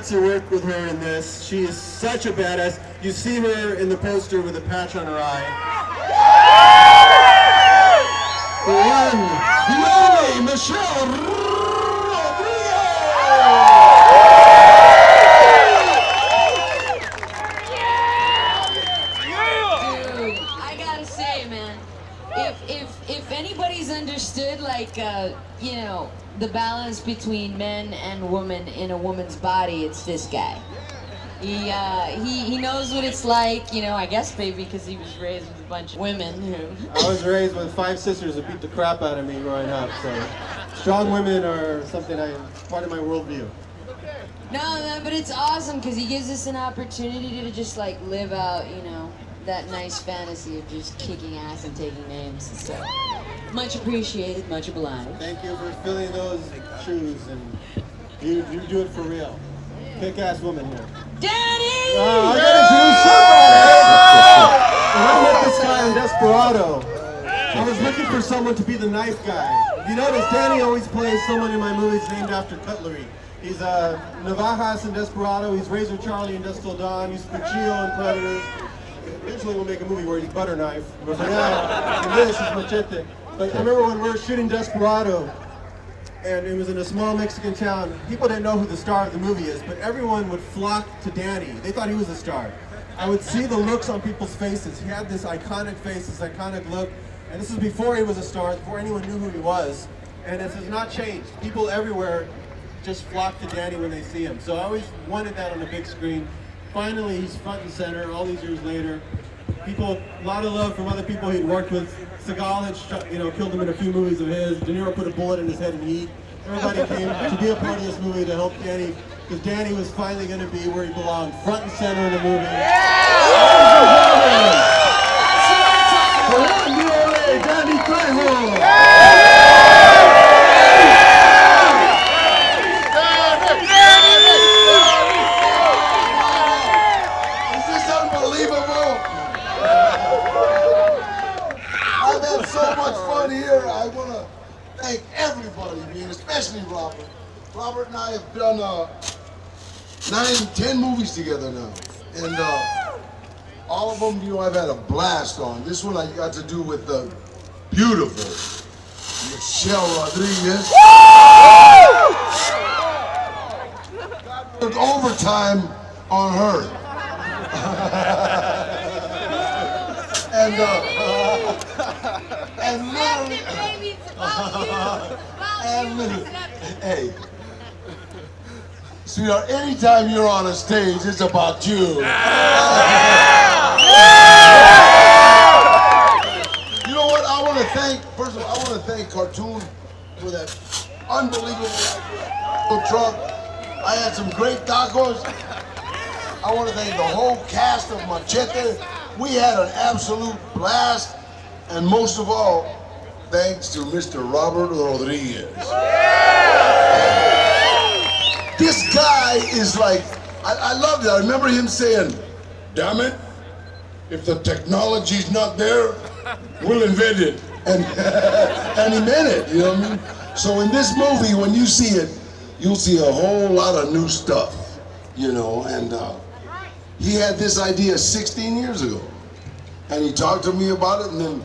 got to work with her in this. She is such a badass. You see her in the poster with a patch on her eye. The one, the only Michelle Rodriguez! Dude, I gotta say, man, if anybody's understood, like, you know, the balance between men and women in a woman's body, it's this guy. He knows what it's like, you know, I guess maybe because he was raised with a bunch of women who... I was raised with 5 sisters that beat the crap out of me growing up, so strong women are something part of my worldview. No, but it's awesome because he gives us an opportunity to just like live out, you know, that nice fantasy of just kicking ass and taking names. So much appreciated, much obliged. Thank you for filling those shoes, and you do it for real. Kick-ass woman here. Danny! I gotta introduce somebody! When I met this guy in Desperado, I was looking for someone to be the knife guy. You notice Danny always plays someone in my movies named after cutlery. He's Navajas in Desperado, he's Razor Charlie in Dust Till Dawn, he's Cuchillo in Predators. Eventually we'll make a movie where he's Butter Knife, but for now, in this is Machete. But I remember when we were shooting Desperado, and it was in a small Mexican town, people didn't know who the star of the movie is, but everyone would flock to Danny. They thought he was a star. I would see the looks on people's faces. He had this iconic face, this iconic look, and this is before he was a star, before anyone knew who he was. And this has not changed. People everywhere just flock to Danny when they see him. So I always wanted that on the big screen. Finally, he's front and center all these years later. People, a lot of love from other people he'd worked with. Seagal had killed him in a few movies of his. De Niro put a bullet in his head in Heat. Everybody came to be a part of this movie to help Danny, because Danny was finally going to be where he belonged, front and center in the movie. Danny Trejo! So much fun here. I want to thank everybody, especially Robert. Robert and I have done 9-10 movies together now, and all of them, you know, I've had a blast on. This one I got to do with the beautiful Michelle Rodriguez. Took overtime on her. And literally, hey, sweetheart, anytime you're on a stage, it's about you. You know what? I want to thank, first of all, I want to thank Cartoon for that unbelievable truck. I had some great tacos. I want to thank the whole cast of Machete. We had an absolute blast. And most of all, thanks to Mr. Robert Rodriguez. This guy is like, I loved it. I remember him saying, damn it, if the technology's not there, we'll invent it. And, and he meant it, you know what I mean? So in this movie, when you see it, you'll see a whole lot of new stuff, you know, and he had this idea 16 years ago. And he talked to me about it, and then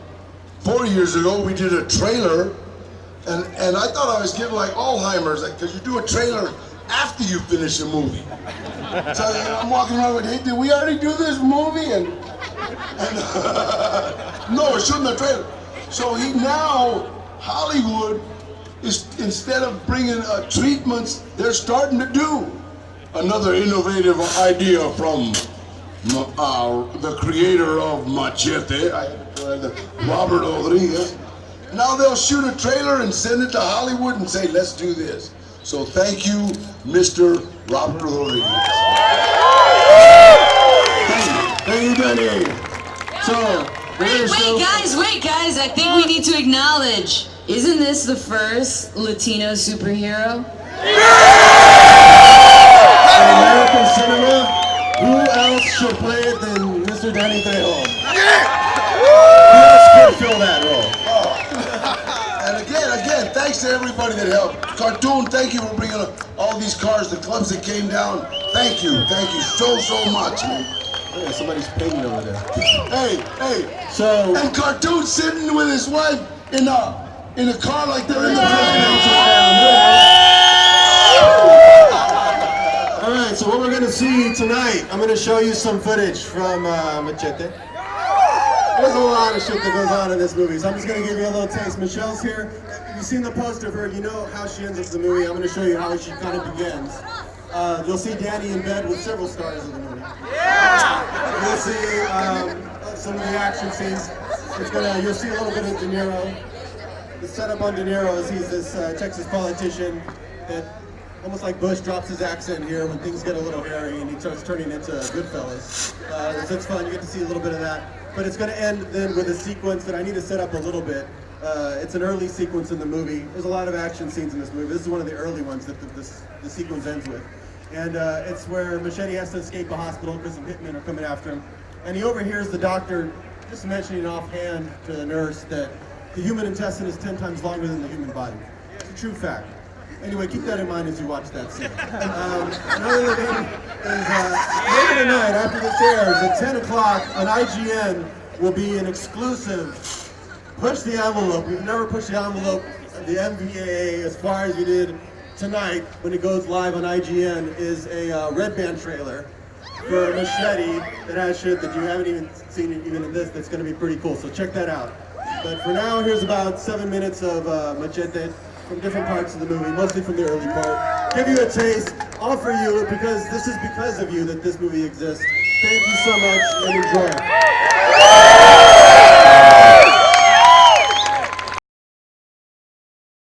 4 years ago, we did a trailer, and I thought I was getting like Alzheimer's, because you do a trailer after you finish a movie. So I'm walking around like, hey, did we already do this movie? And no, we're shooting the trailer. So now, Hollywood is, instead of bringing treatments, they're starting to do another innovative idea from the creator of Machete, Robert Rodriguez. Now they'll shoot a trailer and send it to Hollywood and say, let's do this. So thank you, Mr. Robert Rodriguez. Thank you, Danny. So, Wait guys, I think we need to acknowledge, isn't this the first Latino superhero? In American cinema, who else should play it than Mr. Danny Trejo? Who else could fill that role? And again, thanks to to everybody that helped. Cartoon, thank you for bringing all these cars, the clubs that came down. Thank you so much, man. Yeah, somebody's painting over there. Hey, So, and Cartoon sitting with his wife in a car like they're in the presidential. all right, so what we're gonna see tonight, I'm gonna show you some footage from Machete. There's a lot of shit that goes on in this movie, so I'm just gonna give you a little taste. Michelle's here. If you've seen the poster of her, you know how she ends up the movie. I'm gonna show you how she kind of begins. You'll see Danny in bed with several stars of the movie. You'll see some of the action scenes. You'll see a little bit of De Niro. The setup on De Niro is he's this Texas politician that, almost like Bush, drops his accent here when things get a little hairy and he starts turning into Goodfellas. So it's fun, you get to see a little bit of that. But it's going to end then with a sequence that I need to set up a little bit. It's an early sequence in the movie. There's a lot of action scenes in this movie. This is one of the early ones that the sequence ends with. And it's where Machete has to escape a hospital because some hitmen are coming after him. And he overhears the doctor just mentioning offhand to the nurse that the human intestine is 10 times longer than the human body. It's a true fact. Anyway, keep that in mind as you watch that scene. Another thing is later tonight, after this airs, at 10 o'clock on IGN will be an exclusive Push the Envelope. We've never pushed the envelope of the MVAA as far as we did tonight when it goes live on IGN is a Red Band trailer for Machete that has shit that you haven't even seen even in this that's going to be pretty cool. So check that out. But for now, here's about 7 minutes of Machete from different parts of the movie, mostly from the early part. Give you a taste, offer you, because this is because of you that this movie exists. Thank you so much and enjoy.